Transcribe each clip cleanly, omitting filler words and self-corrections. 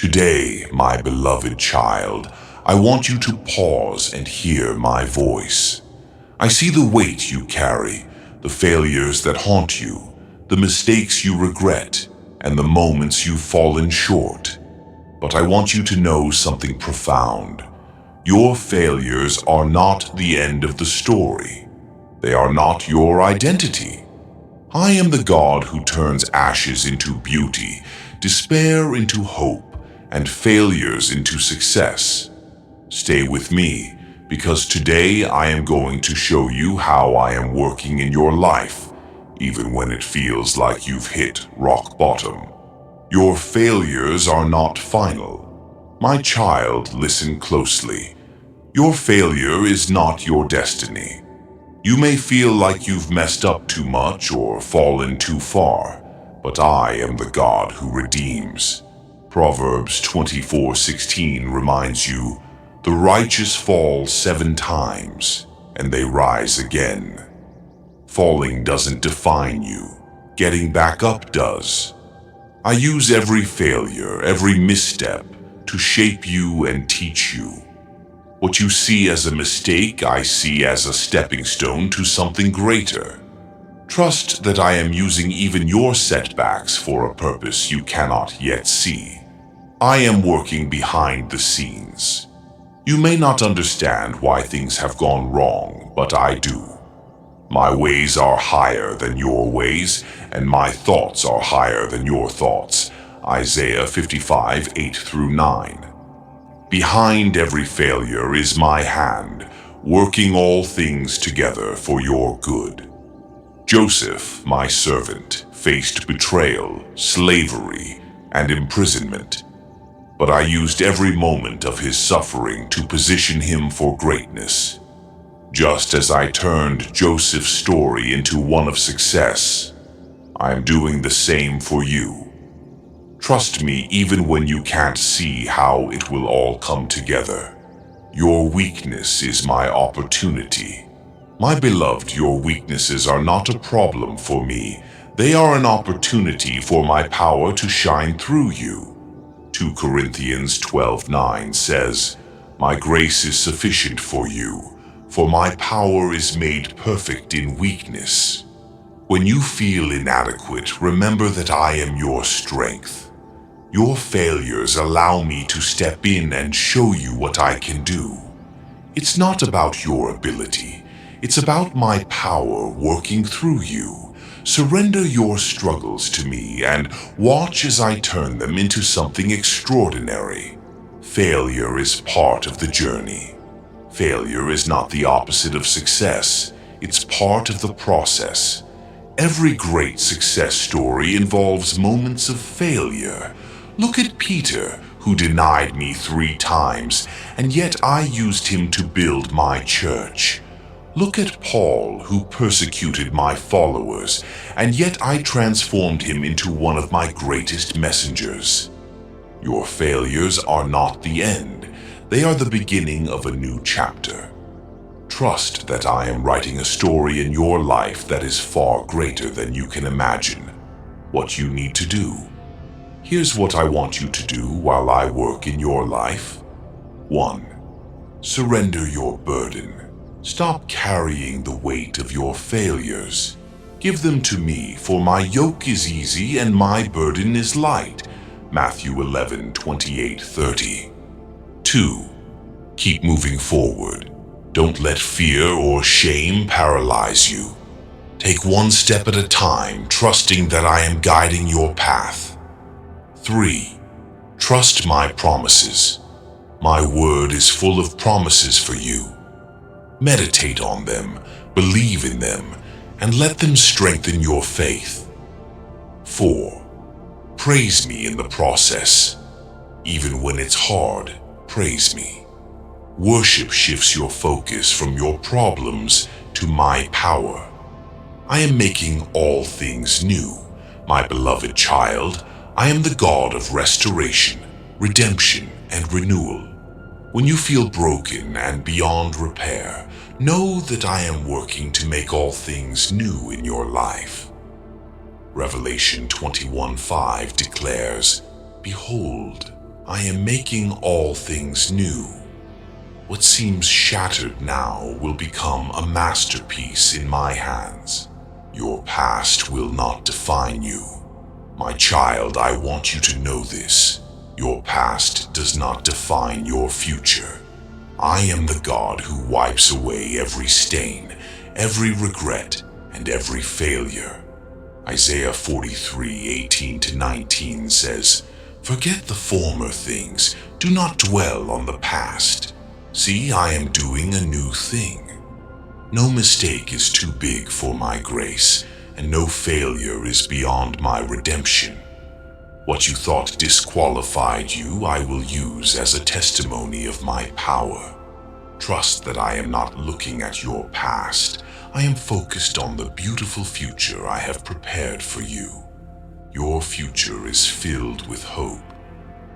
Today, my beloved child, I want you to pause and hear my voice. I see the weight you carry, the failures that haunt you, the mistakes you regret, and the moments you've fallen short. But I want you to know something profound. Your failures are not the end of the story. They are not your identity. I am the God who turns ashes into beauty, despair into hope, and failures into success. Stay with me, because today I am going to show you how I am working in your life, even when it feels like you've hit rock bottom. Your failures are not final. My child, listen closely. Your failure is not your destiny. You may feel like you've messed up too much or fallen too far, but I am the God who redeems. Proverbs 24:16 reminds you, "The righteous fall 7 times, and they rise again." Falling doesn't define you. Getting back up does. I use every failure, every misstep, to shape you and teach you. What you see as a mistake, I see as a stepping stone to something greater. Trust that I am using even your setbacks for a purpose you cannot yet see. I am working behind the scenes. You may not understand why things have gone wrong, but I do. My ways are higher than your ways, and my thoughts are higher than your thoughts. Isaiah 55:8-9. Behind every failure is my hand, working all things together for your good. Joseph, my servant, faced betrayal, slavery, and imprisonment. But I used every moment of his suffering to position him for greatness. Just as I turned Joseph's story into one of success, I am doing the same for you. Trust me even when you can't see how it will all come together. Your weakness is my opportunity. My beloved, your weaknesses are not a problem for me. They are an opportunity for my power to shine through you. 2 Corinthians 12:9 says, "My grace is sufficient for you, for my power is made perfect in weakness." When you feel inadequate, remember that I am your strength. Your failures allow me to step in and show you what I can do. It's not about your ability. It's about my power working through you. Surrender your struggles to me and watch as I turn them into something extraordinary. Failure is part of the journey. Failure is not the opposite of success. It's part of the process. Every great success story involves moments of failure. Look at Peter, who denied me 3 times, and yet I used him to build my church. Look at Paul, who persecuted my followers, and yet I transformed him into one of my greatest messengers. Your failures are not the end. They are the beginning of a new chapter. Trust that I am writing a story in your life that is far greater than you can imagine. What you need to do. Here's what I want you to do while I work in your life. 1. Surrender your burden. Stop carrying the weight of your failures. Give them to me, for my yoke is easy and my burden is light. Matthew 11:28-30. 2. Keep moving forward. Don't let fear or shame paralyze you. Take one step at a time, trusting that I am guiding your path. 3. Trust my promises. My word is full of promises for you. Meditate on them, believe in them, and let them strengthen your faith. 4. Praise me in the process. Even when it's hard, praise me. Worship shifts your focus from your problems to my power. I am making all things new. My beloved child, I am the God of restoration, redemption, and renewal. When you feel broken and beyond repair, know that I am working to make all things new in your life. Revelation 21:5 declares, "Behold, I am making all things new. What seems shattered now will become a masterpiece in my hands. Your past will not define you. My child, I want you to know this. Your past does not define your future. I am the God who wipes away every stain, every regret, and every failure. Isaiah 43:18-19 says, "Forget the former things, do not dwell on the past. See, I am doing a new thing. No mistake is too big for my grace, and no failure is beyond my redemption. What you thought disqualified you, I will use as a testimony of my power. Trust that I am not looking at your past. I am focused on the beautiful future I have prepared for you. Your future is filled with hope."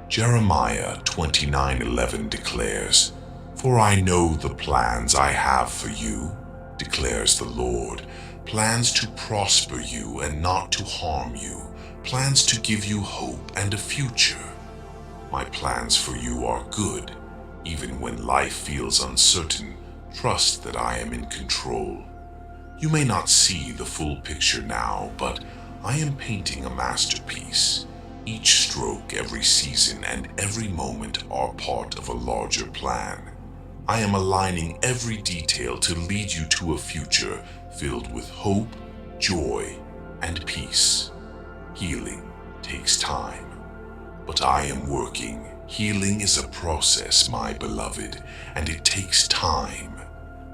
Jeremiah 29:11 declares, "For I know the plans I have for you, declares the Lord, plans to prosper you and not to harm you, plans to give you hope and a future. My plans for you are good. Even when life feels uncertain, trust that I am in control. You may not see the full picture now, but I am painting a masterpiece. Each stroke, every season, and every moment are part of a larger plan. I am aligning every detail to lead you to a future filled with hope, joy, and peace. Healing takes time, but I am working. Healing is a process, my beloved, and it takes time.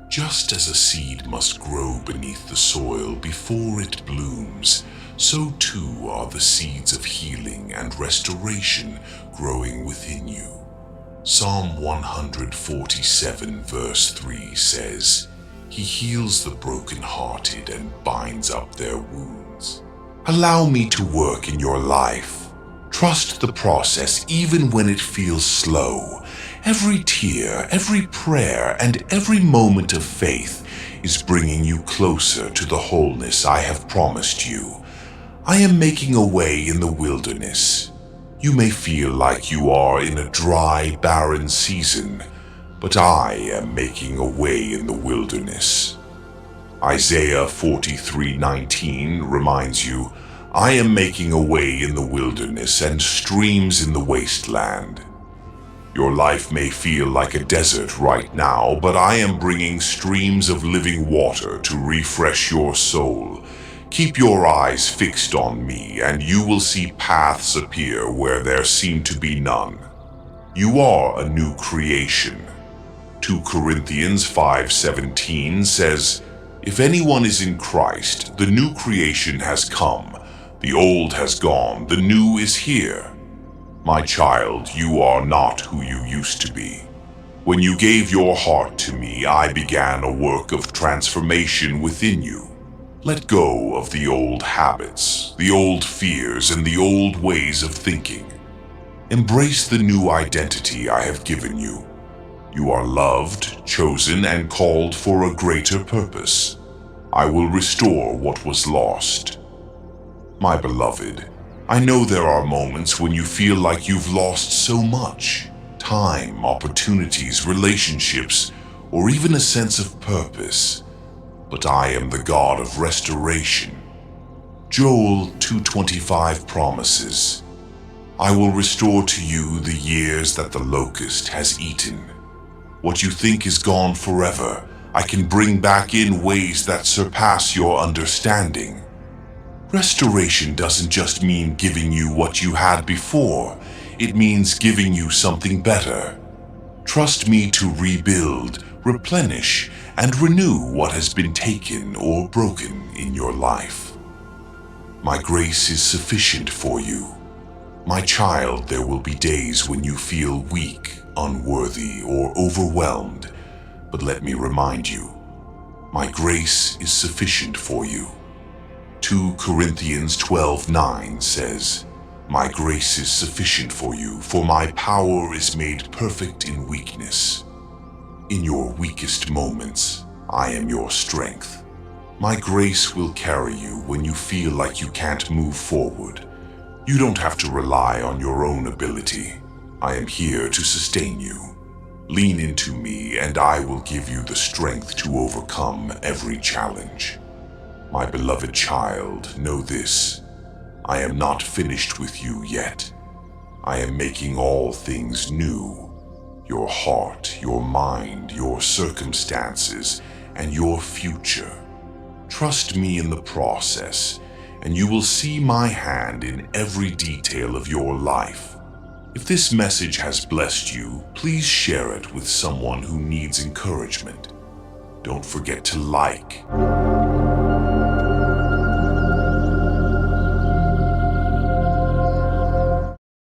Just as a seed must grow beneath the soil before it blooms, so too are the seeds of healing and restoration growing within you. Psalm 147 verse 3 says, "He heals the brokenhearted and binds up their wounds." Allow me to work in your life. Trust the process even when it feels slow. Every tear, every prayer, and every moment of faith is bringing you closer to the wholeness I have promised you. I am making a way in the wilderness. You may feel like you are in a dry, barren season, but I am making a way in the wilderness. Isaiah 43:19 reminds you, "I am making a way in the wilderness and streams in the wasteland." Your life may feel like a desert right now, but I am bringing streams of living water to refresh your soul. Keep your eyes fixed on me, and you will see paths appear where there seem to be none. You are a new creation. 2 Corinthians 5:17 says, "If anyone is in Christ, the new creation has come. The old has gone, the new is here." My child, you are not who you used to be. When you gave your heart to me, I began a work of transformation within you. Let go of the old habits, the old fears, and the old ways of thinking. Embrace the new identity I have given you. You are loved, chosen, and called for a greater purpose. I will restore what was lost. My beloved, I know there are moments when you feel like you've lost so much: time, opportunities, relationships, or even a sense of purpose. But I am the God of restoration. Joel 2:25 promises, "I will restore to you the years that the locust has eaten." What you think is gone forever, I can bring back in ways that surpass your understanding. Restoration doesn't just mean giving you what you had before, it means giving you something better. Trust me to rebuild, replenish, and renew what has been taken or broken in your life. My grace is sufficient for you. My child, there will be days when you feel weak, unworthy, or overwhelmed, but let me remind you, my grace is sufficient for you. 2 Corinthians 12:9 says, "My grace is sufficient for you, for my power is made perfect in weakness." In your weakest moments, I am your strength. My grace will carry you when you feel like you can't move forward. You don't have to rely on your own ability. I am here to sustain you. Lean into me and I will give you the strength to overcome every challenge. My beloved child, know this. I am not finished with you yet. I am making all things new. Your heart, your mind, your circumstances, and your future. Trust me in the process, and you will see my hand in every detail of your life. If this message has blessed you, please share it with someone who needs encouragement. Don't forget to like,